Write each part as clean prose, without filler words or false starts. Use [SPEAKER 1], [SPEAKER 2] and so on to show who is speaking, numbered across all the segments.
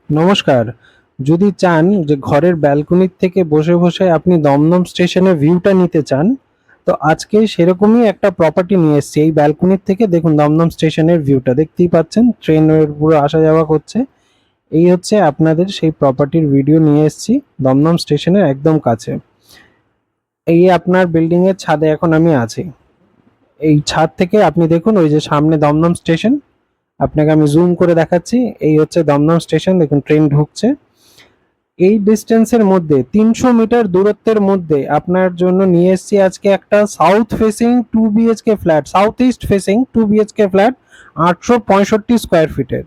[SPEAKER 1] নমস্কার। যদি চান যে ঘরের ব্যালকনির থেকে বসে, বসে আপনি দমদম স্টেশনের ভিউটা নিতে চান, তো আজকে সেরকমই একটা প্রপার্টি নিয়ে এসেছি। এই ব্যালকনির থেকে দেখুন দমদম স্টেশনের ভিউটা দেখতেই পাচ্ছেন। ট্রেনের পুরো আসা যাওয়া করছে। এই হচ্ছে আপনাদের সেই প্রপার্টির ভিডিও নিয়ে এসেছি দমদম স্টেশনের একদম কাছে। এই আপনার বিল্ডিং এর ছাদে এখন আমি আছি। এই ছাদ থেকে আপনি দেখুন ওই যে সামনে দমদম স্টেশন। আপনাকে আমি জুম করে দেখাচ্ছি। এই হচ্ছে দমদম স্টেশন, দেখুন ট্রেন ঢুকছে। এই ডিস্টেন্সের মধ্যে ৩০০ মিটার দূরত্বের মধ্যে আপনার জন্য নিয়ে এসেছি আজকে একটা south facing 2 BHK flat, south east facing 2 BHK flat, ৮৬৫ square ফিটের।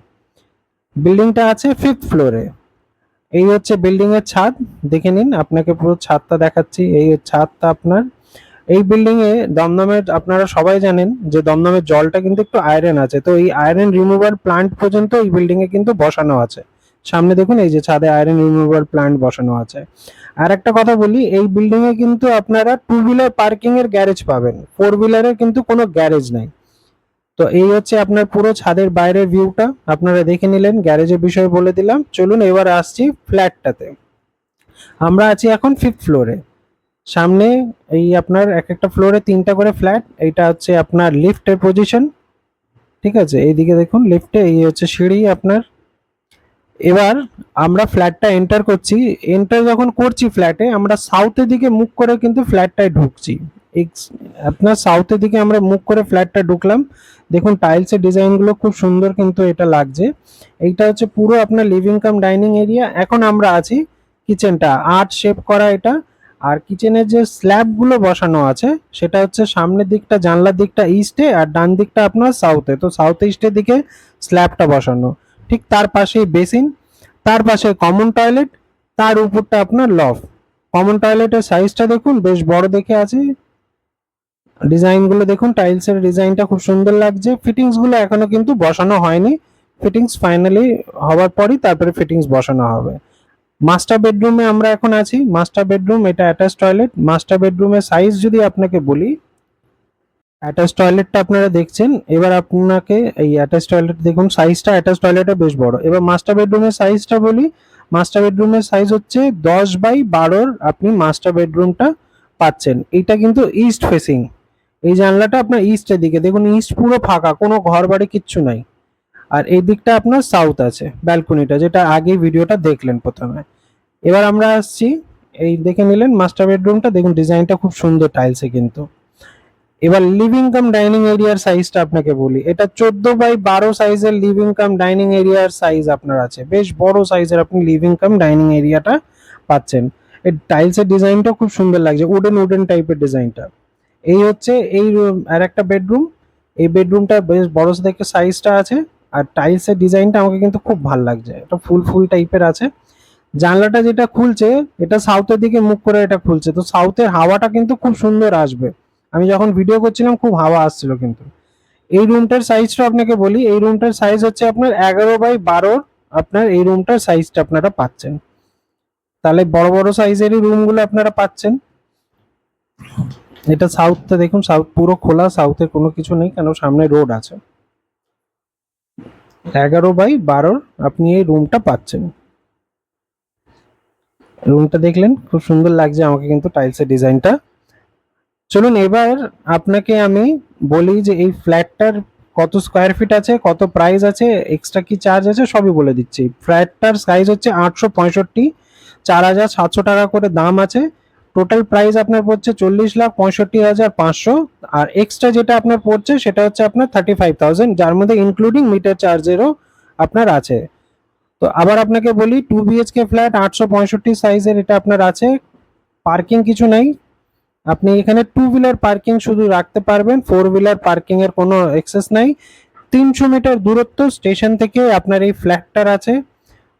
[SPEAKER 1] বিল্ডিংটা আছে 5th ফ্লোরে। এই হচ্ছে বিল্ডিং এর ছাদ, দেখে নিন। আপনাকে পুরো ছাদটা দেখাচ্ছি। এই ছাদটা আপনার। এই বিল্ডিং এ দমদমের আপনারা সবাই জানেন যে দমদমের জলটা কিন্তু একটু আয়রন আছে, তো এই আয়রন রিমুভাল প্লান্ট পর্যন্ত এই বিল্ডিং এ কিন্তু বসানো আছে। সামনে দেখুন এই যে ছাদে আয়রন রিমুভাল প্লান্ট বসানো আছে। আর একটা কথা বলি, এই বিল্ডিং এ কিন্তু আপনারা 2 হুইলার পার্কিং এর গ্যারেজ পাবেন, 4 হুইলারের কিন্তু কোনো গ্যারেজ নাই। তো এই হচ্ছে আপনার পুরো ছাদের বাইরের ভিউটা আপনারা দেখে নিলেন। গ্যারেজের বিষয়ে বলে দিলাম। চলুন এবার আসছি ফ্ল্যাটটাতে। আমরা আছি এখন 5th ফ্লোরে। সামনে এই আপনার এক একটা ফ্লোরে 3টা করে ফ্ল্যাট। এইটা হচ্ছে আপনার লিফটের পজিশন। ঠিক আছে, এইদিকে দেখুন লিফটে এই হচ্ছে সিঁড়ি আপনার। এবার আমরা ফ্ল্যাটটা এন্টার করছি। এন্টার যখন করছি ফ্ল্যাটে, আমরা সাউথের দিকে মুখ করে কিন্তু ফ্ল্যাটটায় ঢুকছি। আপনার সাউথের দিকে আমরা মুখ করে ফ্ল্যাটটা ঢুকলাম। দেখুন টাইলসের ডিজাইনগুলো খুব সুন্দর কিন্তু এটা লাগছে। এইটা হচ্ছে পুরো আপনার লিভিং কাম ডাইনিং এরিয়া। এখন আমরা আছি কিচেনটা, আর্ট শেপ করা এটা। আর কিচেনের যে স্ল্যাবগুলো বসানো আছে সেটা হচ্ছে সামনের দিকটা, জানলার দিকটা ইস্টে, আর ডান দিকটা আপনার সাউথে। তো সাউথ ইস্টের দিকে স্ল্যাবটা বসানো। ঠিক তার পাশেই বেসিন, তার পাশে কমন টয়লেট, তার উপরটা আপনার লফট। কমন টয়লেটের সাইজটা দেখুন বেশ বড় দেখে আছে। ডিজাইনগুলো দেখুন, টাইলসের ডিজাইনটা খুব সুন্দর লাগছে। ফিটিংসগুলো এখনো কিন্তু বসানো হয়নি। ফিটিংস ফাইনালি হওয়ার পরই তারপরে ফিটিংস বসানো হবে। মাস্টার বেডরুমে আমরা এখন আছি। মাস্টার বেডরুম, এটা অ্যাটাচ টয়লেট। মাস্টার বেডরুমের সাইজ যদি আপনাকে বলি, অ্যাটাচ টয়লেটটা আপনারা দেখছেন। এবার আপনাকে এই অ্যাটাচ টয়লেট দেখুন, সাইজটা অ্যাটাচ টয়লেটটা বেশ বড়। এবার মাস্টার বেডরুমের সাইজটা বলি। মাস্টার বেডরুমের সাইজ হচ্ছে 10/12। আপনি মাস্টার বেডরুমটা পাচ্ছেন। এটা কিন্তু ইস্ট ফেসিং। এই জানলাটা আপনার ইস্টের দিকে, দেখুন ইস্ট পুরো ফাঁকা, কোনো ঘর বাড়ি কিচ্ছু নাই। আর এই দিকটা আপনার সাউথ আছে ব্যালকনিটা, যেটা আগে ভিডিওটা দেখলেন প্রথমে। এবার আমরা আসছি, এই দেখে নিলেন মাস্টার বেডরুমটা, দেখুন ডিজাইনটা খুব সুন্দর টাইলসে কিন্তু। এবার লিভিং কাম ডাইনিং এরিয়ার সাইজটা আপনাকে বলি। এটা 14/12 সাইজের লিভিং কাম ডাইনিং এরিয়ার সাইজ আপনার আছে। বেশ বড় সাইজের আপনি লিভিং কাম ডাইনিং এরিয়াটা পাচ্ছেন। এই টাইলসের ডিজাইনটা খুব সুন্দর লাগছে, উডেন উডেন টাইপের ডিজাইনটা। এই হচ্ছে এই আর একটা বেডরুম। এই বেডরুমটা বেশ বড় দেখে সাইজটা আছে। আর টাইলসের ডিজাইনটা আমাকে কিন্তু খুব ভালো লাগছে, এটা ফুল ফুল টাইপের আছে। জানলাটা যেটা খুলছে, এটা সাউথের দিকে মুখ করে এটা খুলছে, তো সাউথের হাওয়াটা কিন্তু খুব সুন্দর আসবে। আমি যখন ভিডিও করছিলাম খুব হাওয়া আসছিল কিন্তু। এই রুমটার সাইজটা আপনাকে বলি। এই রুমটার সাইজ হচ্ছে আপনার 11/12। আপনার এই রুমটার সাইজটা আপনারা পাচ্ছেন। তাহলে বড় বড় সাইজেরই রুমগুলো আপনারা পাচ্ছেন। এটা সাউথটা দেখুন, সাউথ পুরো খোলা, সাউথে কোনো কিছু নেই, কেন সামনে রোড আছে। 11/12 আপনি এই রুমটা পাচ্ছেন। রুমটা দেখলেন, খুব সুন্দর লাগছে আমাকে কিন্তু টাইলসের ডিজাইনটা। চলুন এবার আপনাকে আমি বলি যে এই ফ্ল্যাটটার কত স্কোয়ার ফিট আছে, কত প্রাইস আছে, এক্সট্রা কি চার্জ আছে, সবই বলে দিচ্ছি। ফ্ল্যাটটার সাইজ হচ্ছে 865, 4,700 টাকা করে দাম আছে। টোটাল প্রাইস আপনার পড়ছে 40,65,500। আর এক্সট্রা যেটা আপনার পড়ছে সেটা হচ্ছে আপনার 35,000, যার মধ্যে ইনক্লুডিং মিটার চার্জেরও আপনার আছে। তো আবার আপনাকে বলি, 2 BHK ফ্ল্যাট 865 সাইজের, এটা আপনার আছে। পার্কিং কিছু নাই। আপনি এখানে 2 হুইলার পার্কিং শুধু রাখতে পারবেন, 4 হুইলার পার্কিং এর কোনো এক্সেস নাই। ৩০০ মিটার দূরত্ব স্টেশন থেকে আপনার এই ফ্ল্যাটটার আছে,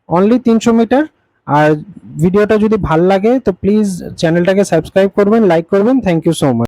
[SPEAKER 1] অনলি ৩০০ মিটার। আর ভিডিওটা যদি ভাল লাগে তো প্লিজ চ্যানেলটাকে সাবস্ক্রাইব করবেন, লাইক করবেন। Thank you so much.